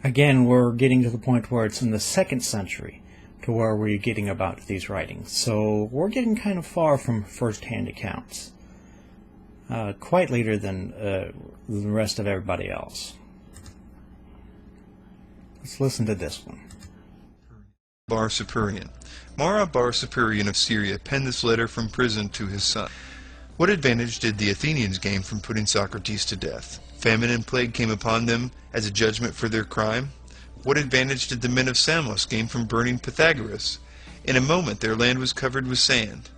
Again, we're getting to the point where it's in the 2nd century to where we're getting about these writings. So we're getting kind of far from first-hand accounts. Quite later than the rest of everybody else. Let's listen to this one. Bar Superior. Mara Bar Superior of Syria penned this letter from prison to his son. What advantage did the Athenians gain from putting Socrates to death? Famine and plague came upon them as a judgment for their crime. What advantage did the men of Samos gain from burning Pythagoras? In a moment their land was covered with sand.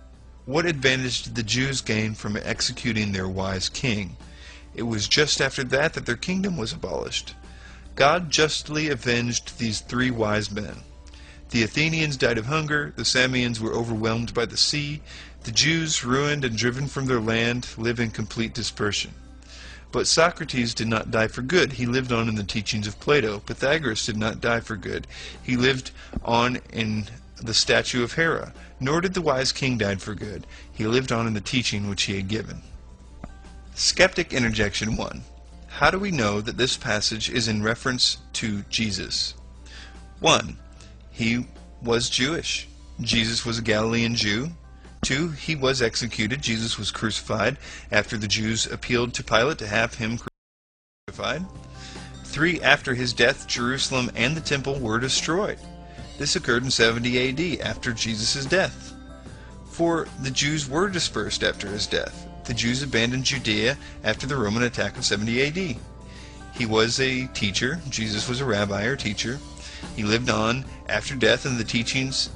What advantage did the Jews gain from executing their wise king? It was just after that that their kingdom was abolished. God justly avenged these 3 wise men. The Athenians died of hunger, the Samians were overwhelmed by the sea, the Jews, ruined and driven from their land, live in complete dispersion. But Socrates did not die for good. He lived on in the teachings of Plato. Pythagoras did not die for good. He lived on in the statue of Hera. Nor did the wise king die for good. He lived on in the teaching which he had given. Skeptic Interjection 1. How do we know that this passage is in reference to Jesus? 1. He was Jewish. Jesus was a Galilean Jew. 2. He was executed. Jesus was crucified after the Jews appealed to Pilate to have him crucified. 3. After his death, Jerusalem and the temple were destroyed. This occurred in 70 AD, after Jesus' death. 4. The Jews were dispersed after his death. The Jews abandoned Judea after the Roman attack of 70 AD. He was a teacher. Jesus was a rabbi or teacher. He lived on after death, and the teachings,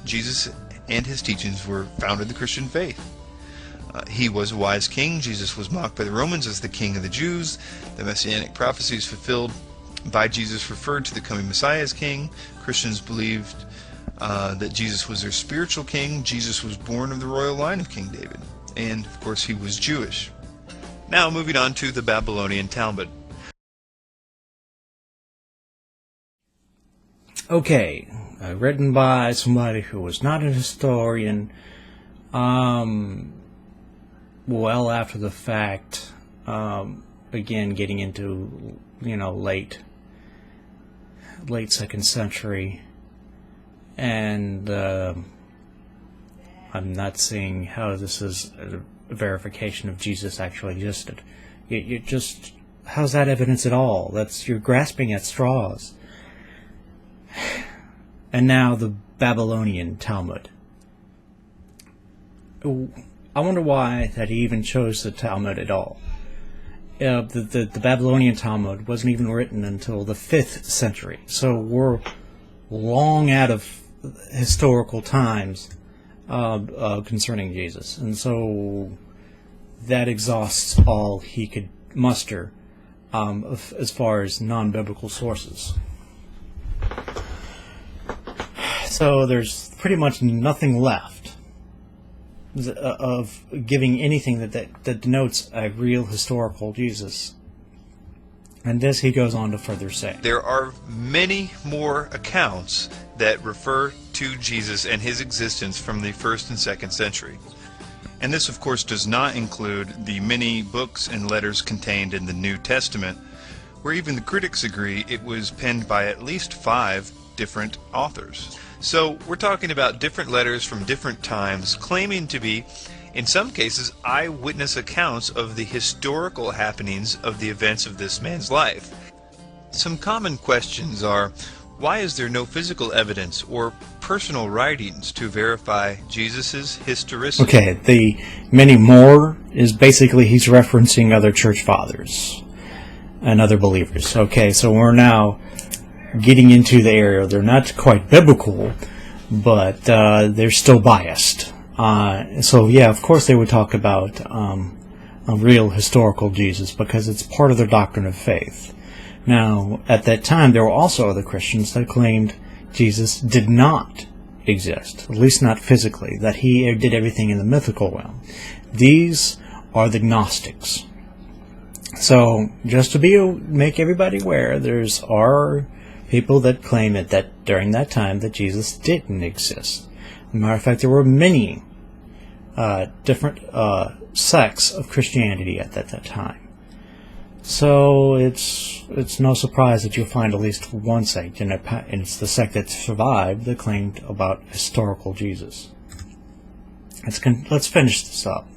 Jesus and his teachings were founded the Christian faith. He was a wise king. Jesus was mocked by the Romans as the king of the Jews. The messianic prophecies fulfilled by Jesus referred to the coming Messiah as king. Christians believed that Jesus was their spiritual king. Jesus was born of the royal line of King David. And, of course, he was Jewish. Now, moving on to the Babylonian Talmud. Okay, written by somebody who was not a historian, well after the fact, again getting into, late 2nd century, and I'm not seeing how this is a verification of Jesus actually existed. You just, how's that evidence at all? You're grasping at straws. And now the Babylonian Talmud. I wonder why that he even chose the Talmud at all. The Babylonian Talmud wasn't even written until the 5th century, so we're long out of historical times concerning Jesus, and so that exhausts all he could muster as far as non-biblical sources. So there's pretty much nothing left of giving anything that denotes a real historical Jesus. And this he goes on to further say. There are many more accounts that refer to Jesus and his existence from the 1st and 2nd century. And this, of course, does not include the many books and letters contained in the New Testament, where even the critics agree it was penned by at least 5 different authors. So we're talking about different letters from different times claiming to be, in some cases, eyewitness accounts of the historical happenings of the events of this man's life. Some common questions are, why is there no physical evidence or personal writings to verify Jesus' historicity? Okay, the many more is basically he's referencing other church fathers and other believers. Okay, so we're now getting into the area. They're not quite biblical, but they're still biased. So yeah, of course they would talk about a real historical Jesus because it's part of their doctrine of faith. Now, at that time, there were also other Christians that claimed Jesus did not exist, at least not physically, that he did everything in the mythical realm. These are the Gnostics. So, just to make everybody aware, are people that claim that during that time that Jesus didn't exist. As a matter of fact, there were many different sects of Christianity at that time. So it's no surprise that you'll find at least one sect, and it's the sect that survived that claimed about historical Jesus. Let's finish this up.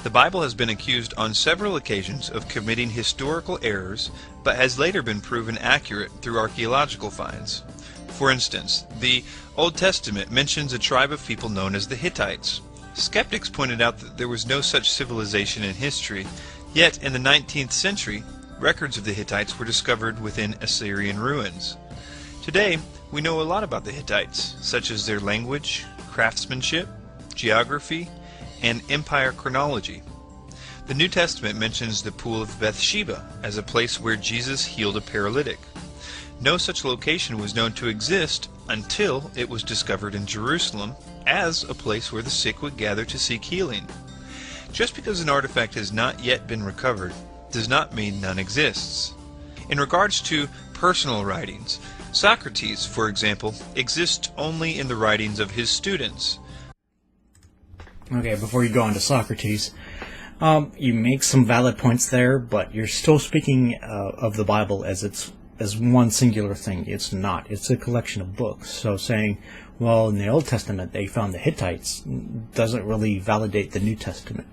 The Bible has been accused on several occasions of committing historical errors, but has later been proven accurate through archaeological finds. For instance, the Old Testament mentions a tribe of people known as the Hittites. Skeptics pointed out that there was no such civilization in history, yet in the 19th century, records of the Hittites were discovered within Assyrian ruins. Today, we know a lot about the Hittites, such as their language, craftsmanship, geography, and empire chronology. The New Testament mentions the Pool of Bathsheba as a place where Jesus healed a paralytic. No such location was known to exist until it was discovered in Jerusalem as a place where the sick would gather to seek healing. Just because an artifact has not yet been recovered does not mean none exists. In regards to personal writings, Socrates, for example, exists only in the writings of his students. Okay, before you go on to Socrates, you make some valid points there, but you're still speaking of the Bible as one singular thing. It's not. It's a collection of books. So saying, well, in the Old Testament they found the Hittites doesn't really validate the New Testament.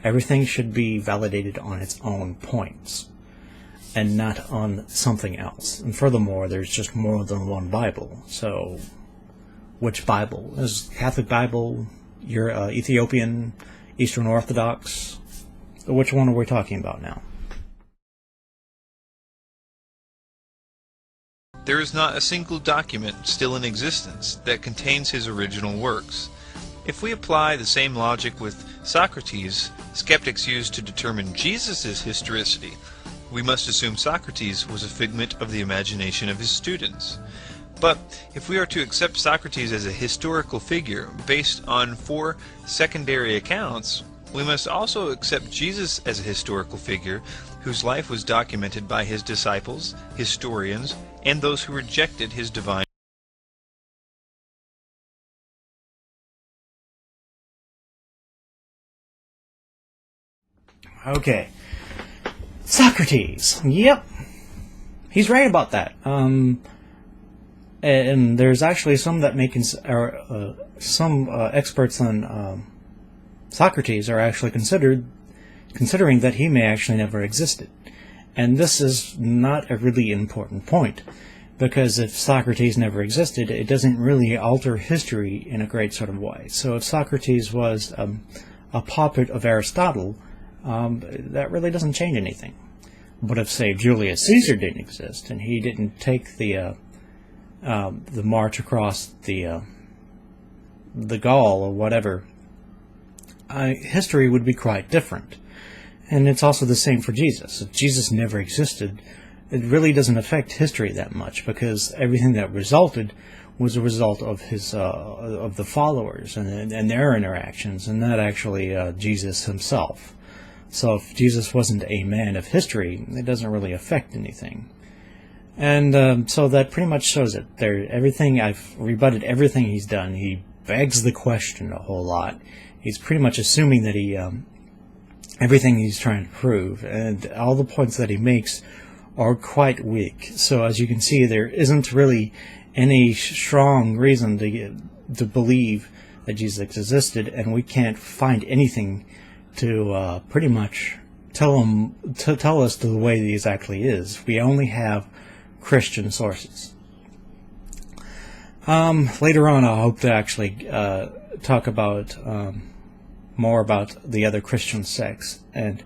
Everything should be validated on its own points and not on something else. And furthermore, there's just more than one Bible. So which Bible? Is Catholic Bible, your Ethiopian, Eastern Orthodox? Which one are we talking about now? There is not a single document still in existence that contains his original works. If we apply the same logic with Socrates, skeptics used to determine Jesus' historicity, we must assume Socrates was a figment of the imagination of his students. But if we are to accept Socrates as a historical figure based on 4 secondary accounts, we must also accept Jesus as a historical figure whose life was documented by his disciples, historians, and those who rejected his divine. Okay. Socrates. Yep. He's right about that. And there's actually some that some experts on Socrates are actually considering that he may actually never existed. And this is not a really important point, because if Socrates never existed, it doesn't really alter history in a great sort of way. So if Socrates was a puppet of Aristotle, that really doesn't change anything. But if, say, Julius Caesar didn't exist, and he didn't take the march across the Gaul or whatever, history would be quite different. And it's also the same for Jesus. If Jesus never existed, it really doesn't affect history that much, because everything that resulted was a result of his of the followers and their interactions, and not actually Jesus himself. So if Jesus wasn't a man of history, it doesn't really affect anything. And so that pretty much shows it. I've rebutted everything he's done. He begs the question a whole lot. He's pretty much assuming that everything he's trying to prove, and all the points that he makes are quite weak. So as you can see, there isn't really any strong reason to believe that Jesus existed, and we can't find anything to pretty much tell us the way he exactly is. We only have Christian sources. Later on, I hope to actually talk about more about the other Christian sects, and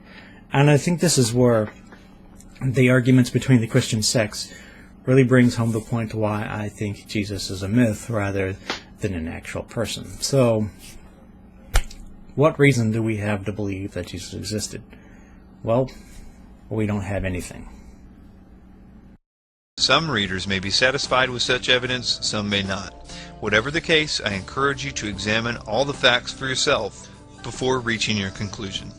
I think this is where the arguments between the Christian sects really brings home the point to why I think Jesus is a myth rather than an actual person. So, what reason do we have to believe that Jesus existed? Well, we don't have anything. Some readers may be satisfied with such evidence, some may not. Whatever the case, I encourage you to examine all the facts for yourself before reaching your conclusion.